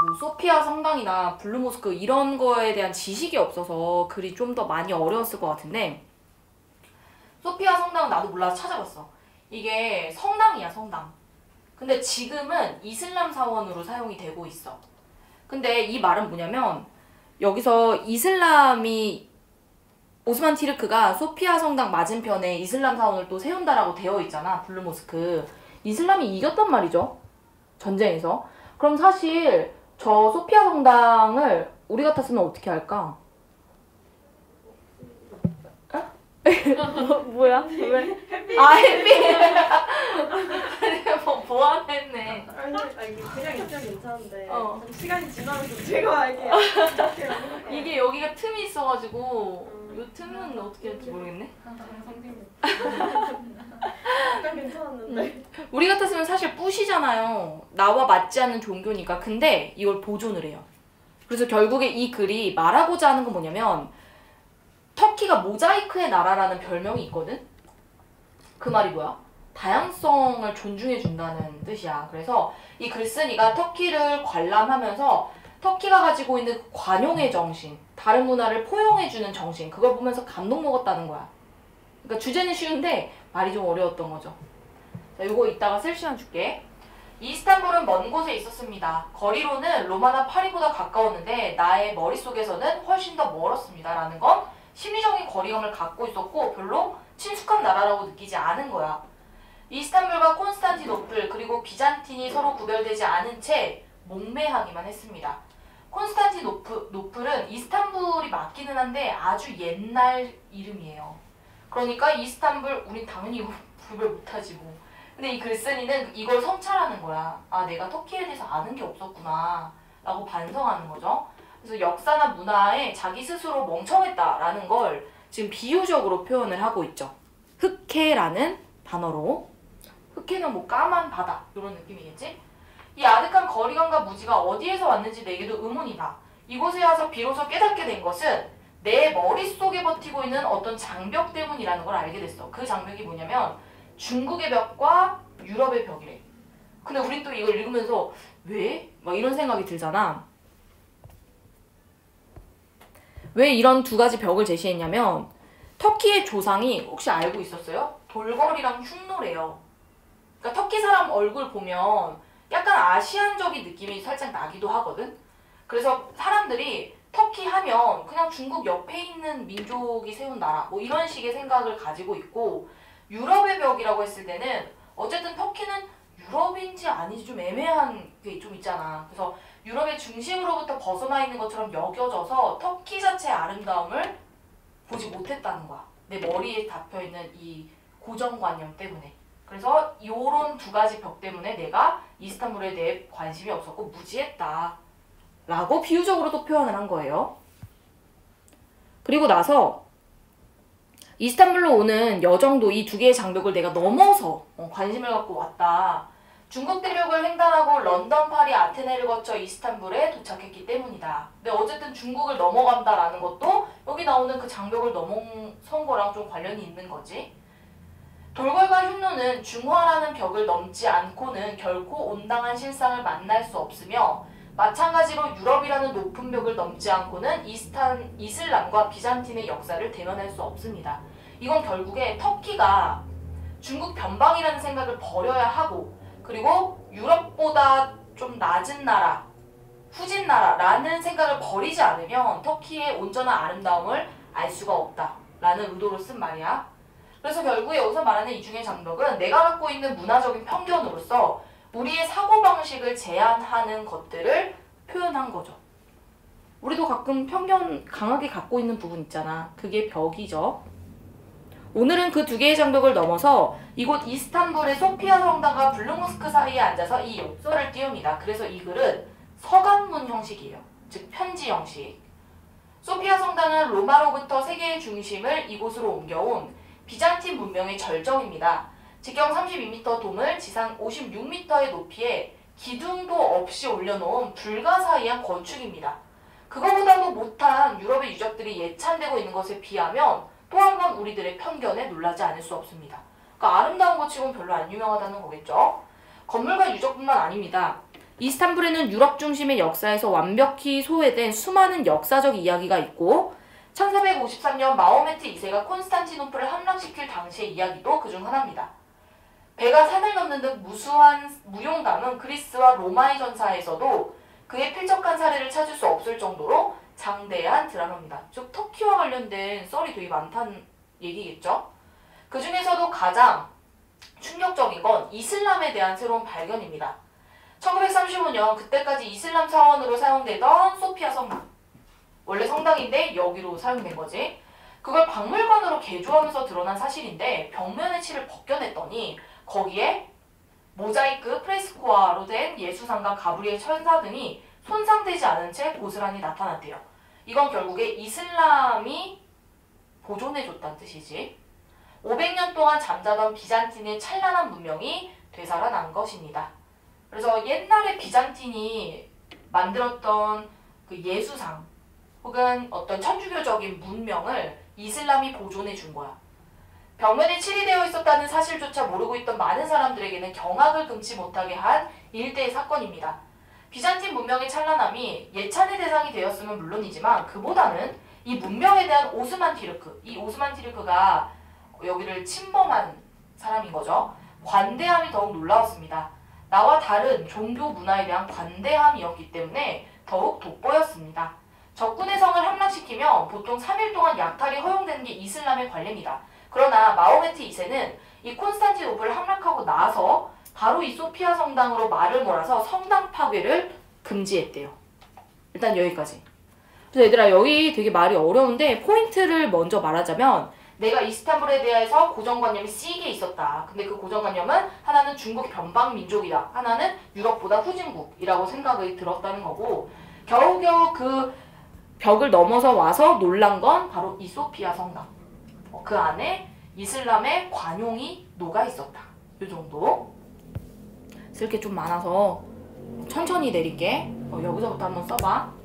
뭐 소피아 성당이나 블루모스크 이런 거에 대한 지식이 없어서 글이 좀 더 많이 어려웠을 것 같은데, 소피아 성당은 나도 몰라서 찾아봤어. 이게 성당이야, 성당. 근데 지금은 이슬람 사원으로 사용이 되고 있어. 근데 이 말은 뭐냐면, 여기서 이슬람이, 오스만 티르크가 소피아 성당 맞은편에 이슬람 사원을 또 세운다라고 되어 있잖아, 블루모스크. 이슬람이 이겼단 말이죠, 전쟁에서. 그럼 사실 저 소피아 성당을 우리 같았으면 어떻게 할까? 뭐야? 왜? 아, 햇빛! 보완했네. 아니, 그냥 있으면 괜찮은데 시간이 지나면서 제가 이게 이게 여기가 틈이 있어가지고 이 틈은 어떻게 할지 모르겠네. 약간 괜찮았는데. 우리 같았으면 사실 뿌시잖아요. 나와 맞지 않는 종교니까. 근데 이걸 보존을 해요. 그래서 결국에 이 글이 말하고자 하는 건 뭐냐면, 터키가 모자이크의 나라라는 별명이 있거든? 그 말이 뭐야? 다양성을 존중해준다는 뜻이야. 그래서 이 글쓴이가 터키를 관람하면서 터키가 가지고 있는 관용의 정신, 다른 문화를 포용해주는 정신, 그걸 보면서 감동 먹었다는 거야. 그러니까 주제는 쉬운데 말이 좀 어려웠던 거죠. 자, 요거 이따가 쓸 시간 줄게. 이스탄불은 먼 곳에 있었습니다. 거리로는 로마나 파리보다 가까웠는데 나의 머릿속에서는 훨씬 더 멀었습니다. 라는 건 심리적인 거리감을 갖고 있었고 별로 친숙한 나라라고 느끼지 않은 거야. 이스탄불과 콘스탄티노플 그리고 비잔틴이 서로 구별되지 않은 채 몽매하기만 했습니다. 콘스탄티노플은 이스탄불이 맞기는 한데 아주 옛날 이름이에요. 그러니까 이스탄불, 우린 당연히 이거 구별 못하지 뭐. 근데 이 글쓴이는 이걸 성찰하는 거야. 아, 내가 터키에 대해서 아는 게 없었구나 라고 반성하는 거죠. 그래서 역사나 문화에 자기 스스로 멍청했다라는 걸 지금 비유적으로 표현을 하고 있죠. 흑해라는 단어로. 흑해는 뭐 까만 바다 이런 느낌이겠지? 이 아득한 거리감과 무지가 어디에서 왔는지 내게도 의문이다. 이곳에 와서 비로소 깨닫게 된 것은 내 머릿속에 버티고 있는 어떤 장벽 때문이라는 걸 알게 됐어. 그 장벽이 뭐냐면 중국의 벽과 유럽의 벽이래. 근데 우린 또 이걸 읽으면서 왜? 막 이런 생각이 들잖아. 왜 이런 두 가지 벽을 제시했냐면 터키의 조상이 혹시 알고 있었어요? 돌궐이랑 흉노래요. 그러니까 터키 사람 얼굴 보면 약간 아시안적인 느낌이 살짝 나기도 하거든? 그래서 사람들이 터키 하면 그냥 중국 옆에 있는 민족이 세운 나라 뭐 이런 식의 생각을 가지고 있고, 유럽의 벽이라고 했을 때는 어쨌든 터키는 유럽인지 아닌지 좀 애매한 게 좀 있잖아. 그래서 유럽의 중심으로부터 벗어나 있는 것처럼 여겨져서 터키 자체의 아름다움을 보지 못했다는 거야. 내 머리에 닫혀있는 이 고정관념 때문에. 그래서 요런 두 가지 벽 때문에 내가 이스탄불에 대해 관심이 없었고 무지했다 라고 비유적으로 또 표현을 한 거예요. 그리고 나서 이스탄불로 오는 여정도 이 두 개의 장벽을 내가 넘어서 관심을 갖고 왔다. 중국 대륙을 횡단하고 런던, 파리, 아테네를 거쳐 이스탄불에 도착했기 때문이다. 근데 어쨌든 중국을 넘어간다라는 것도 여기 나오는 그 장벽을 넘어선 거랑 좀 관련이 있는 거지. 돌궐과 흉노는 중화라는 벽을 넘지 않고는 결코 온당한 실상을 만날 수 없으며, 마찬가지로 유럽이라는 높은 벽을 넘지 않고는 이슬람과 비잔틴의 역사를 대면할 수 없습니다. 이건 결국에 터키가 중국 변방이라는 생각을 버려야 하고, 그리고 유럽보다 좀 낮은 나라, 후진 나라라는 생각을 버리지 않으면 터키의 온전한 아름다움을 알 수가 없다라는 의도로 쓴 말이야. 그래서 결국에 여기서 말하는 이 중의 장벽은 내가 갖고 있는 문화적인 편견으로서 우리의 사고방식을 제한하는 것들을 표현한 거죠. 우리도 가끔 편견 강하게 갖고 있는 부분 있잖아. 그게 벽이죠. 오늘은 그 두 개의 장벽을 넘어서 이곳 이스탄불의 소피아 성당과 블루모스크 사이에 앉아서 이 역설을 띄웁니다. 그래서 이 글은 서간문 형식이에요. 즉 편지 형식. 소피아 성당은 로마로부터 세계의 중심을 이곳으로 옮겨온 비잔틴 문명의 절정입니다. 직경 32m 돔을 지상 56m의 높이에 기둥도 없이 올려놓은 불가사의한 건축입니다. 그거보다도 못한 유럽의 유적들이 예찬되고 있는 것에 비하면 또 한 번 우리들의 편견에 놀라지 않을 수 없습니다. 그러니까 아름다운 것 치고는 별로 안 유명하다는 거겠죠. 건물과 유적뿐만 아닙니다. 이스탄불에는 유럽 중심의 역사에서 완벽히 소외된 수많은 역사적 이야기가 있고 1453년 마호메트 2세가 콘스탄티노플을 함락시킬 당시의 이야기도 그중 하나입니다. 배가 산을 넘는 듯 무수한 무용담은 그리스와 로마의 전사에서도 그의 필적한 사례를 찾을 수 없을 정도로 장대한 드라마입니다. 즉 터키와 관련된 썰이 되게 많다는 얘기겠죠. 그 중에서도 가장 충격적인 건 이슬람에 대한 새로운 발견입니다. 1935년 그때까지 이슬람 사원으로 사용되던 소피아 성당, 원래 성당인데 여기로 사용된 거지. 그걸 박물관으로 개조하면서 드러난 사실인데 벽면의 칠을 벗겨냈더니 거기에 모자이크, 프레스코아로 된 예수상과 가브리엘 천사 등이 손상되지 않은 채 고스란히 나타났대요. 이건 결국에 이슬람이 보존해줬다는 뜻이지. 500년 동안 잠자던 비잔틴의 찬란한 문명이 되살아난 것입니다. 그래서 옛날에 비잔틴이 만들었던 그 예수상 혹은 어떤 천주교적인 문명을 이슬람이 보존해 준 거야. 벽면에 칠이 되어 있었다는 사실조차 모르고 있던 많은 사람들에게는 경악을 금치 못하게 한 일대의 사건입니다. 비잔틴 문명의 찬란함이 예찬의 대상이 되었으면 물론이지만 그보다는 이 문명에 대한 오스만 티르크, 이 오스만 티르크가 여기를 침범한 사람인 거죠. 관대함이 더욱 놀라웠습니다. 나와 다른 종교 문화에 대한 관대함이었기 때문에 더욱 돋보였습니다. 적군의 성을 함락시키면 보통 3일 동안 약탈이 허용되는 게 이슬람의 관례입니다. 그러나 마호메트 2세는 이 콘스탄티노플을 함락하고 나서 바로 이 소피아 성당으로 말을 몰아서 성당 파괴를 금지했대요. 일단 여기까지. 그래서 얘들아 여기 되게 말이 어려운데 포인트를 먼저 말하자면 내가 이스탄불에 대해서 고정관념이 C게 있었다. 근데 그 고정관념은 하나는 중국 변방민족이다. 하나는 유럽보다 후진국이라고 생각이 들었다는 거고 겨우겨우 그 벽을 넘어서 와서 놀란 건 바로 이 소피아 성당. 그 안에 이슬람의 관용이 녹아 있었다. 이 정도. 쓸 게 좀 많아서 천천히 내릴게. 여기서부터 한번 써봐.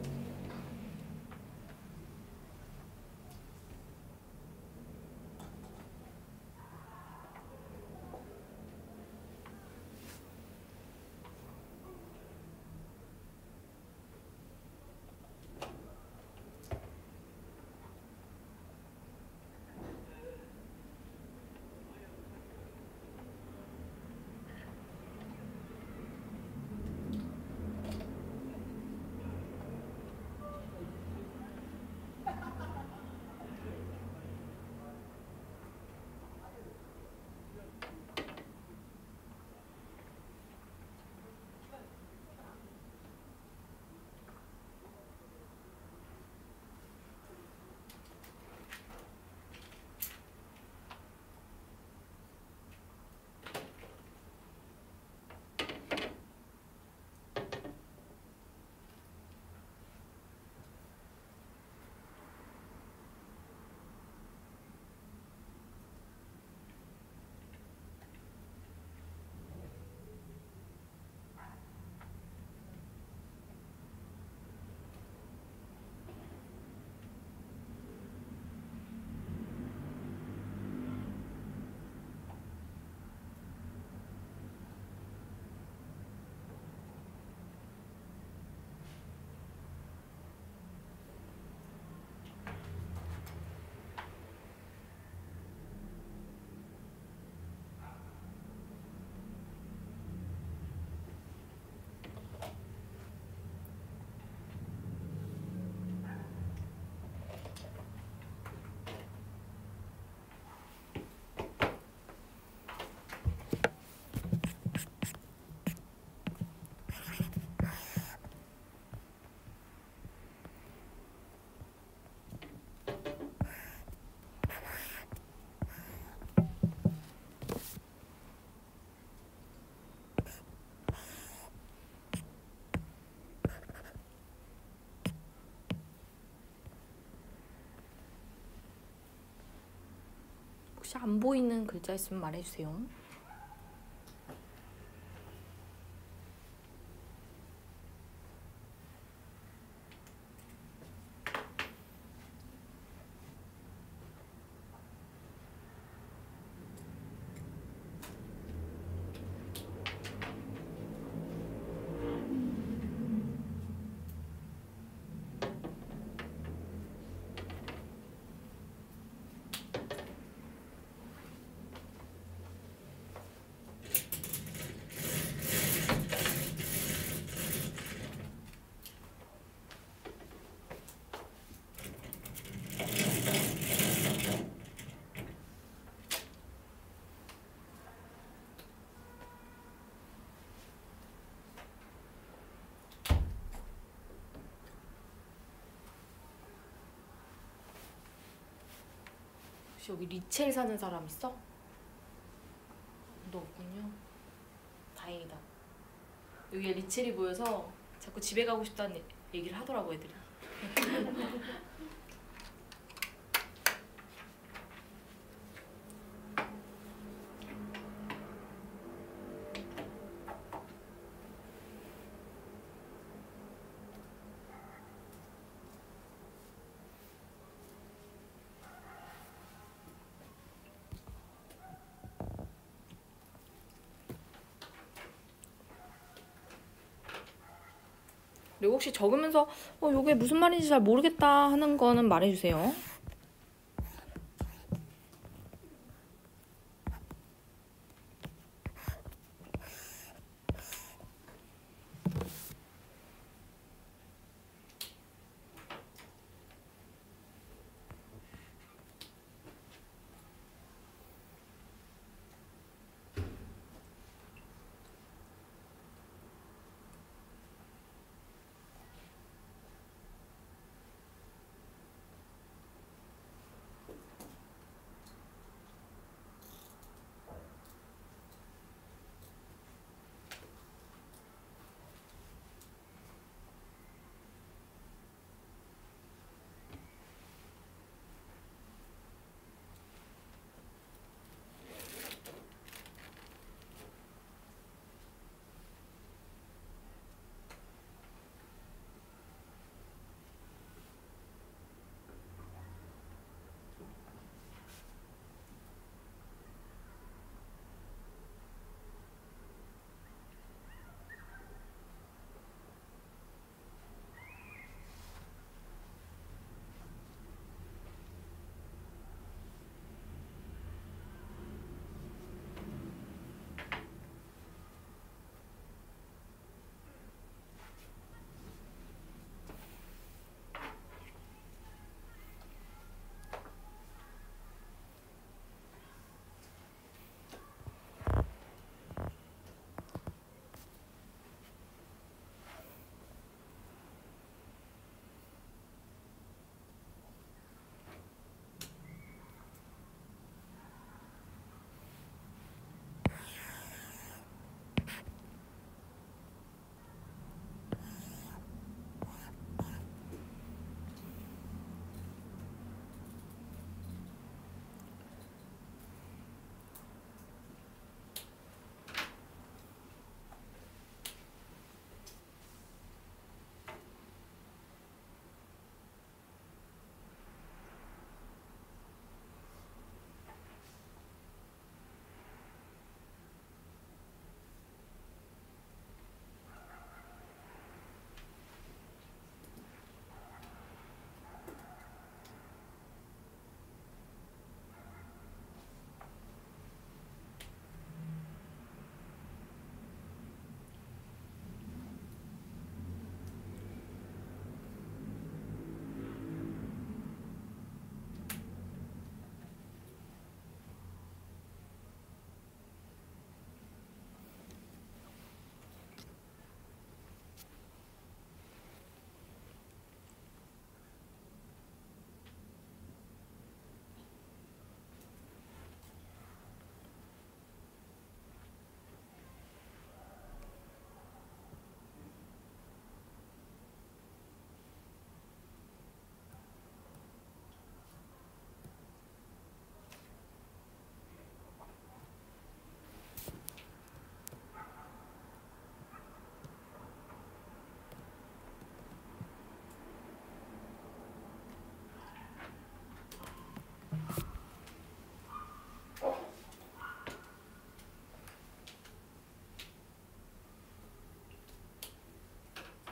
혹시 안 보이는 글자 있으면 말해주세요. 혹시 여기 리첼 사는 사람 있어? 너 없군요. 다행이다. 여기에 리첼이 보여서 자꾸 집에 가고 싶다는 얘기를 하더라고 애들이. 그리고 혹시 적으면서 이게 무슨 말인지 잘 모르겠다 하는 거는 말해주세요.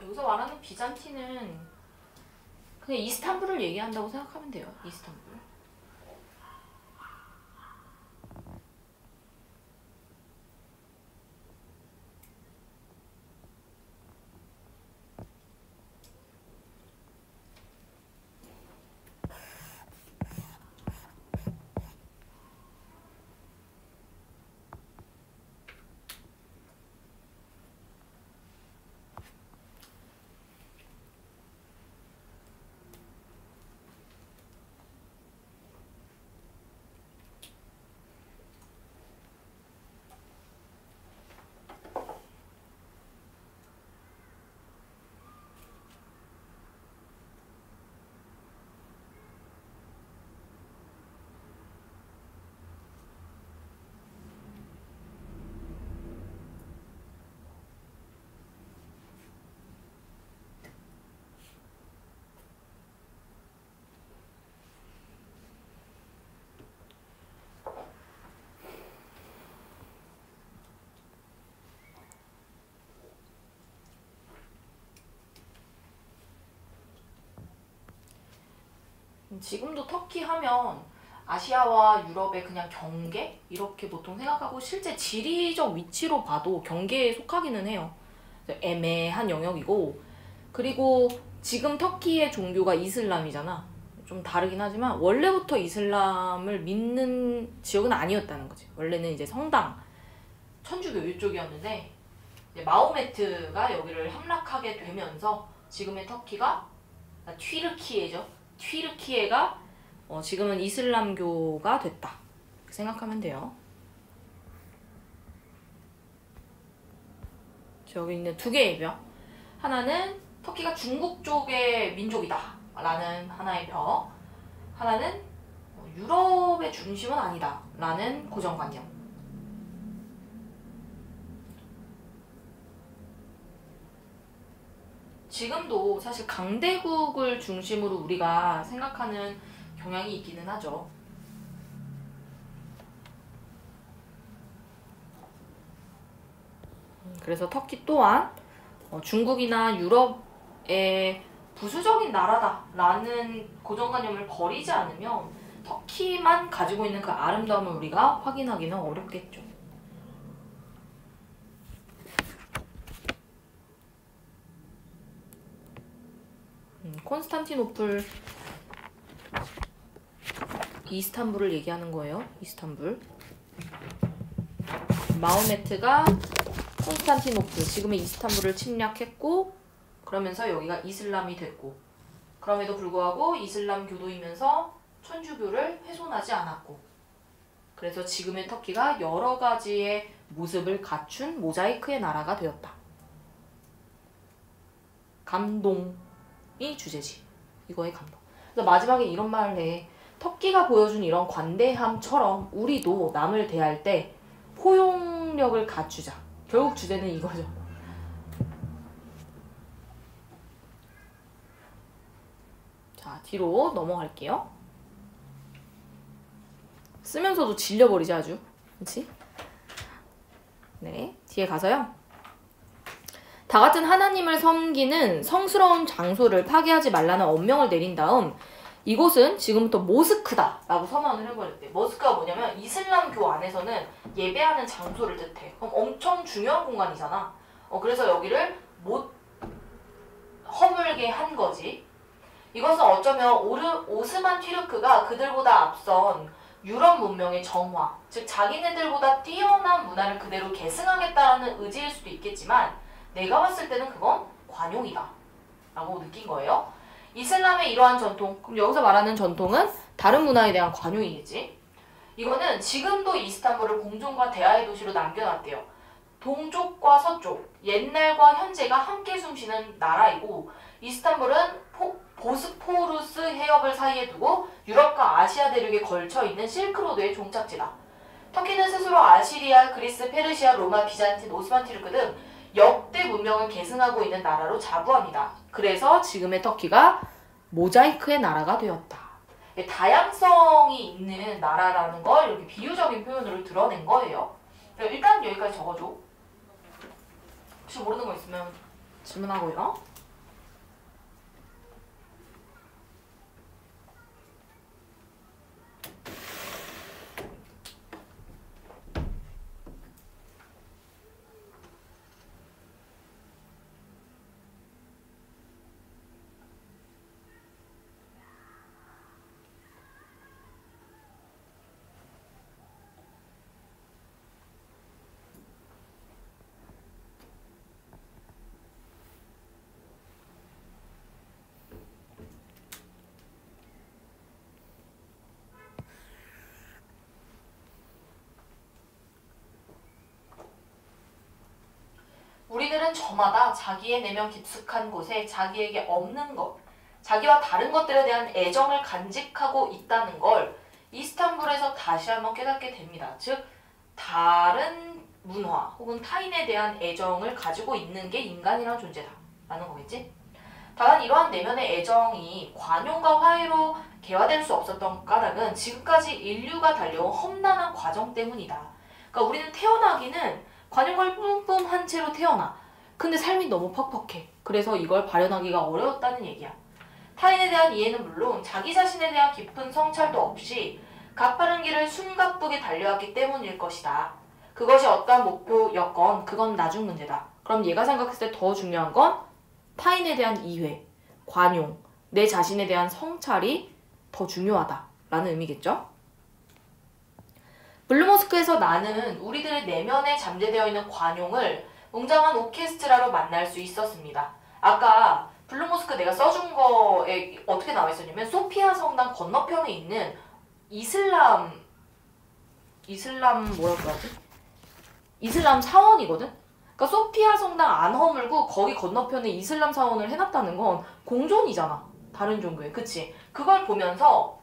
여기서 말하는 비잔티는 그냥 이스탄불을 얘기한다고 생각하면 돼요. 이스탄불. 지금도 터키 하면 아시아와 유럽의 그냥 경계? 이렇게 보통 생각하고 실제 지리적 위치로 봐도 경계에 속하기는 해요. 애매한 영역이고, 그리고 지금 터키의 종교가 이슬람이잖아. 좀 다르긴 하지만 원래부터 이슬람을 믿는 지역은 아니었다는 거지. 원래는 이제 성당, 천주교 이쪽이었는데 이제 마호메트가 여기를 함락하게 되면서 지금의 터키가 튀르키예죠. 튀르키예가 지금은 이슬람교가 됐다. 생각하면 돼요. 여기 있는 두 개의 벽. 하나는 터키가 중국 쪽의 민족이다 라는 하나의 벽. 하나는 유럽의 중심은 아니다 라는 고정관념. 지금도 사실 강대국을 중심으로 우리가 생각하는 경향이 있기는 하죠. 그래서 터키 또한 중국이나 유럽의 부수적인 나라다라는 고정관념을 버리지 않으면 터키만 가지고 있는 그 아름다움을 우리가 확인하기는 어렵겠죠. 콘스탄티노플, 이스탄불을 얘기하는 거예요. 이스탄불. 마호메트가 콘스탄티노플, 지금의 이스탄불을 침략했고, 그러면서 여기가 이슬람이 됐고, 그럼에도 불구하고 이슬람 교도이면서 천주교를 훼손하지 않았고, 그래서 지금의 터키가 여러 가지의 모습을 갖춘 모자이크의 나라가 되었다. 감동이 주제지. 이거의 감동. 그래서 마지막에 이런 말을 해. 터키가 보여준 이런 관대함처럼 우리도 남을 대할 때 포용력을 갖추자. 결국 주제는 이거죠. 자, 뒤로 넘어갈게요. 쓰면서도 질려버리지 아주. 그치? 네, 뒤에 가서요. 다 같은 하나님을 섬기는 성스러운 장소를 파괴하지 말라는 엄명을 내린 다음 이곳은 지금부터 모스크다 라고 선언을 해버렸대. 모스크가 뭐냐면 이슬람교 안에서는 예배하는 장소를 뜻해. 그럼 엄청 중요한 공간이잖아. 그래서 여기를 못 허물게 한 거지. 이것은 어쩌면 오스만 튀르크가 그들보다 앞선 유럽 문명의 정화, 즉 자기네들보다 뛰어난 문화를 그대로 계승하겠다는 의지일 수도 있겠지만 내가 봤을 때는 그건 관용이다 라고 느낀 거예요. 이슬람의 이러한 전통, 그럼 여기서 말하는 전통은 다른 문화에 대한 관용이겠지. 이거는 지금도 이스탄불을 공존과 대화의 도시로 남겨놨대요. 동쪽과 서쪽, 옛날과 현재가 함께 숨쉬는 나라이고 이스탄불은 보스포루스 해협을 사이에 두고 유럽과 아시아 대륙에 걸쳐 있는 실크로드의 종착지다. 터키는 스스로 아시리아, 그리스, 페르시아, 로마, 비잔틴, 오스만 튀르크 등 역대 문명을 계승하고 있는 나라로 자부합니다. 그래서 지금의 터키가 모자이크의 나라가 되었다. 다양성이 있는 나라라는 걸 이렇게 비유적인 표현으로 드러낸 거예요. 일단 여기까지 적어줘. 혹시 모르는 거 있으면 질문하고요. 우리들은 저마다 자기의 내면 깊숙한 곳에 자기에게 없는 것, 자기와 다른 것들에 대한 애정을 간직하고 있다는 걸 이스탄불에서 다시 한번 깨닫게 됩니다. 즉, 다른 문화 혹은 타인에 대한 애정을 가지고 있는 게 인간이란 존재다 라는 거겠지? 다만 이러한 내면의 애정이 관용과 화해로 개화될 수 없었던 까닭은 지금까지 인류가 달려온 험난한 과정 때문이다. 그러니까 우리는 태어나기는 관용을 뿜뿜한 채로 태어나. 근데 삶이 너무 퍽퍽해. 그래서 이걸 발현하기가 어려웠다는 얘기야. 타인에 대한 이해는 물론 자기 자신에 대한 깊은 성찰도 없이 가파른 길을 숨가쁘게 달려왔기 때문일 것이다. 그것이 어떠한 목표였건 그건 나중 문제다. 그럼 얘가 생각했을 때 더 중요한 건 타인에 대한 이해, 관용, 내 자신에 대한 성찰이 더 중요하다라는 의미겠죠? 블루모스크에서 나는 우리들의 내면에 잠재되어 있는 관용을 웅장한 오케스트라로 만날 수 있었습니다. 아까 블루모스크 내가 써준 거에 어떻게 나와 있었냐면 소피아 성당 건너편에 있는 이슬람 뭐라고 하지? 이슬람 사원이거든? 그러니까 소피아 성당 안 허물고 거기 건너편에 이슬람 사원을 해놨다는 건 공존이잖아. 다른 종교에. 그치? 그걸 보면서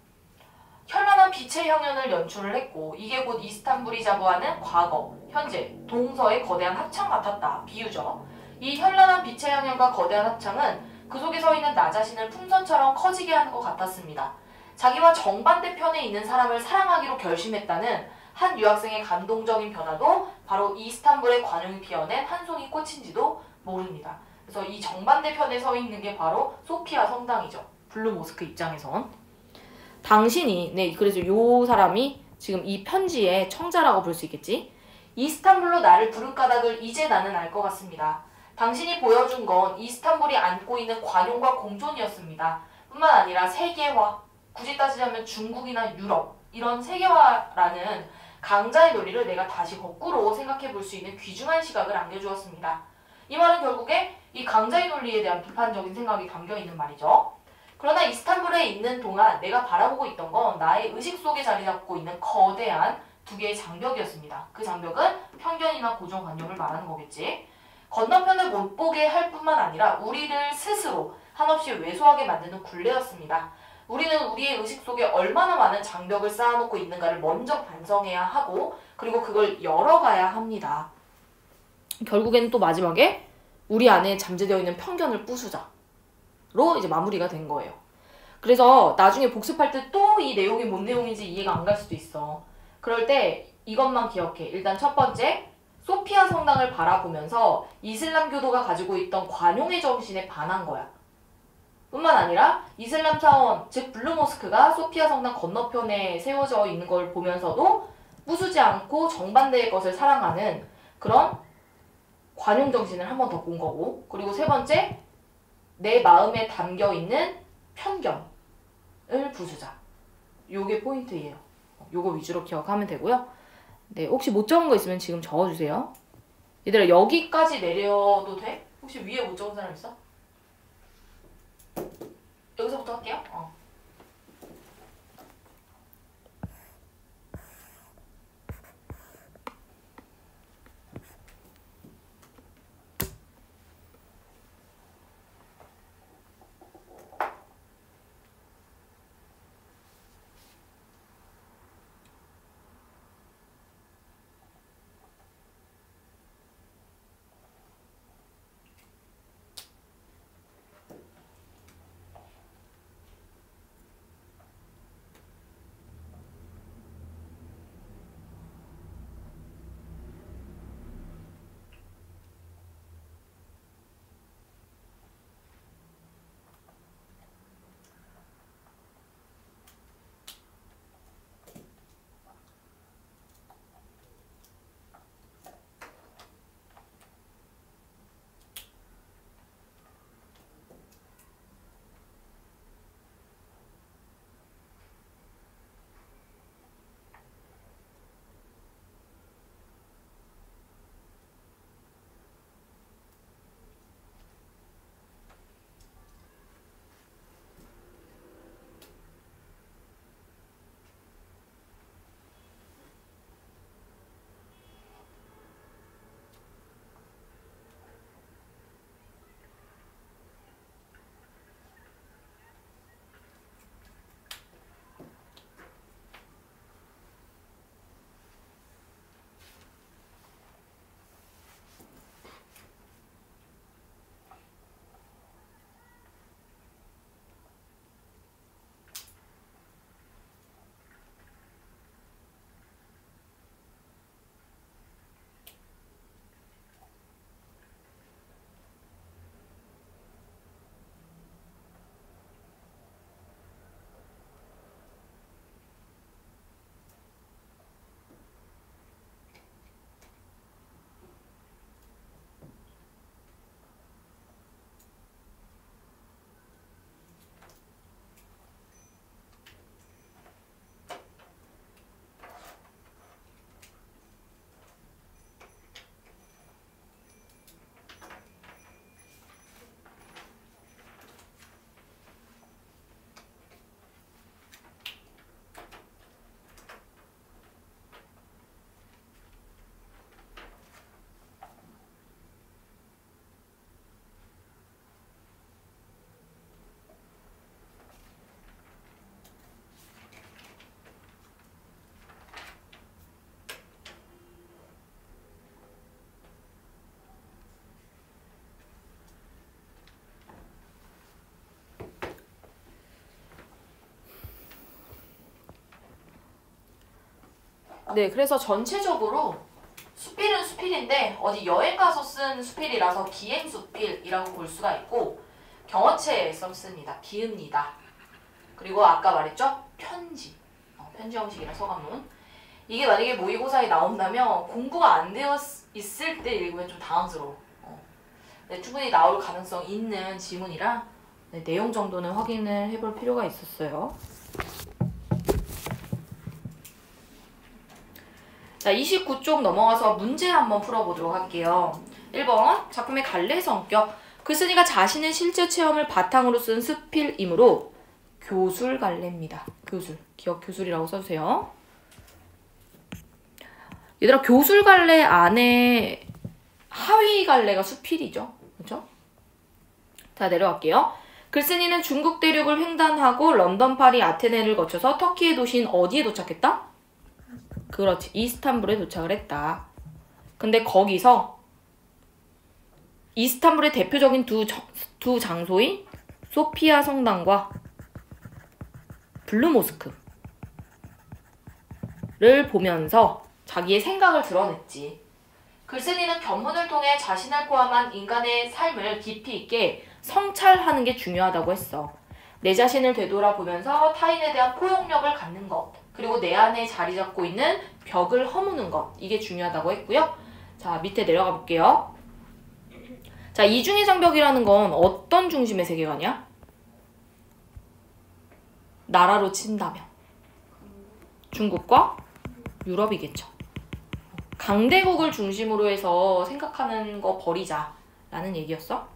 현란한 빛의 향연을 연출을 했고 이게 곧 이스탄불이 자부하는 과거, 현재, 동서의 거대한 합창 같았다. 비유죠. 이 현란한 빛의 향연과 거대한 합창은 그 속에 서 있는 나 자신을 풍선처럼 커지게 하는 것 같았습니다. 자기와 정반대편에 있는 사람을 사랑하기로 결심했다는 한 유학생의 감동적인 변화도 바로 이스탄불의 관용이 피어낸 한 송이 꽃인지도 모릅니다. 그래서 이 정반대편에 서 있는 게 바로 소피아 성당이죠. 블루모스크 입장에선. 당신이, 네, 그래서 요 사람이 지금 이 편지의 청자라고 볼 수 있겠지? 이스탄불로 나를 부른 까닭을 이제 나는 알 것 같습니다. 당신이 보여준 건 이스탄불이 안고 있는 관용과 공존이었습니다. 뿐만 아니라 세계화, 굳이 따지자면 중국이나 유럽, 이런 세계화라는 강자의 논리를 내가 다시 거꾸로 생각해 볼 수 있는 귀중한 시각을 안겨주었습니다. 이 말은 결국에 이 강자의 논리에 대한 비판적인 생각이 담겨있는 말이죠. 그러나 이스탄불에 있는 동안 내가 바라보고 있던 건 나의 의식 속에 자리 잡고 있는 거대한 두 개의 장벽이었습니다. 그 장벽은 편견이나 고정관념을 말하는 거겠지. 건너편을 못 보게 할 뿐만 아니라 우리를 스스로 한없이 왜소하게 만드는 굴레였습니다. 우리는 우리의 의식 속에 얼마나 많은 장벽을 쌓아놓고 있는가를 먼저 반성해야 하고 그리고 그걸 열어가야 합니다. 결국에는 또 마지막에 우리 안에 잠재되어 있는 편견을 부수자로 이제 마무리가 된 거예요. 그래서 나중에 복습할 때 또 이 내용이 뭔 내용인지 이해가 안 갈 수도 있어. 그럴 때 이것만 기억해. 일단 첫 번째, 소피아 성당을 바라보면서 이슬람교도가 가지고 있던 관용의 정신에 반한 거야. 뿐만 아니라 이슬람 사원, 즉 블루모스크가 소피아 성당 건너편에 세워져 있는 걸 보면서도 부수지 않고 정반대의 것을 사랑하는 그런 관용 정신을 한 번 더 본 거고, 그리고 세 번째, 내 마음에 담겨 있는 편견을 부수자. 요게 포인트예요. 요거 위주로 기억하면 되고요. 네, 혹시 못 적은 거 있으면 지금 적어주세요. 얘들아, 여기까지 내려도 돼? 혹시 위에 못 적은 사람 있어? 여기서부터 할게요. 네, 그래서 전체적으로 수필은 수필인데 어디 여행 가서 쓴 수필이라서 기행수필이라고 볼 수가 있고 경어체에 썼습니다. 기읍니다. 그리고 아까 말했죠? 편지. 편지 형식이라 서간문. 이게 만약에 모의고사에 나온다면 공부가 안 되어 있을 때 읽으면 좀 당황스러워. 네, 충분히 나올 가능성 있는 지문이라 네, 내용 정도는 확인을 해볼 필요가 있었어요. 자, 29쪽 넘어가서 문제 한번 풀어보도록 할게요. 1번, 작품의 갈래 성격. 글쓴이가 자신의 실제 체험을 바탕으로 쓴 수필이므로 교술 갈래입니다. 교술. 기억 교술이라고 써주세요. 얘들아, 교술 갈래 안에 하위 갈래가 수필이죠. 그렇죠? 자, 내려갈게요. 글쓴이는 중국 대륙을 횡단하고 런던, 파리, 아테네를 거쳐서 터키의 도시인 어디에 도착했다? 그렇지. 이스탄불에 도착을 했다. 근데 거기서 이스탄불의 대표적인 두 장소인 소피아 성당과 블루모스크를 보면서 자기의 생각을 드러냈지. 글쓴이는 견문을 통해 자신을 포함한 인간의 삶을 깊이 있게 성찰하는 게 중요하다고 했어. 내 자신을 되돌아보면서 타인에 대한 포용력을 갖는 것, 그리고 내 안에 자리 잡고 있는 벽을 허무는 것, 이게 중요하다고 했고요. 자, 밑에 내려가 볼게요. 자, 이중의 장벽이라는 건 어떤 중심의 세계관이야? 나라로 친다면 중국과 유럽이겠죠. 강대국을 중심으로 해서 생각하는 거 버리자 라는 얘기였어.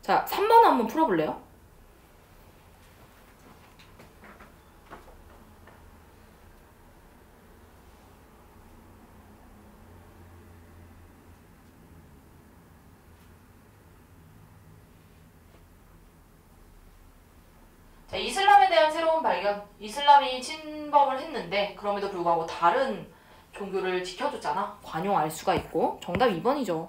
자, 3번 한번 풀어볼래요? 자, 이슬람에 대한 새로운 발견. 이슬람이 침범을 했는데 그럼에도 불구하고 다른 종교를 지켜줬잖아. 관용할 수가 있고. 정답 2번이죠.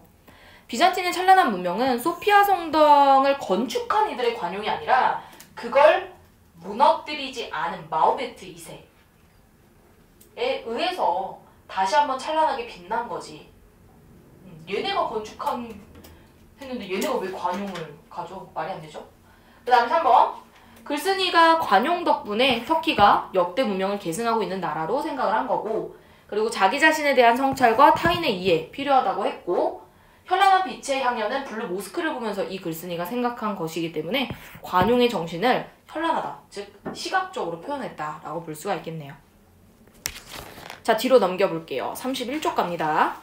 비잔틴의 찬란한 문명은 소피아 성당을 건축한 이들의 관용이 아니라 그걸 무너뜨리지 않은 마호메트 2세에 의해서 다시 한번 찬란하게 빛난 거지. 얘네가 했는데 얘네가 왜 관용을 가져? 말이 안 되죠? 그 다음에 3번. 글쓴이가 관용 덕분에 터키가 역대 문명을 계승하고 있는 나라로 생각을 한 거고, 그리고 자기 자신에 대한 성찰과 타인의 이해 필요하다고 했고, 현란한 빛의 향연은 블루 모스크를 보면서 이 글쓴이가 생각한 것이기 때문에 관용의 정신을 현란하다, 즉 시각적으로 표현했다라고 볼 수가 있겠네요. 자, 뒤로 넘겨볼게요. 31쪽 갑니다.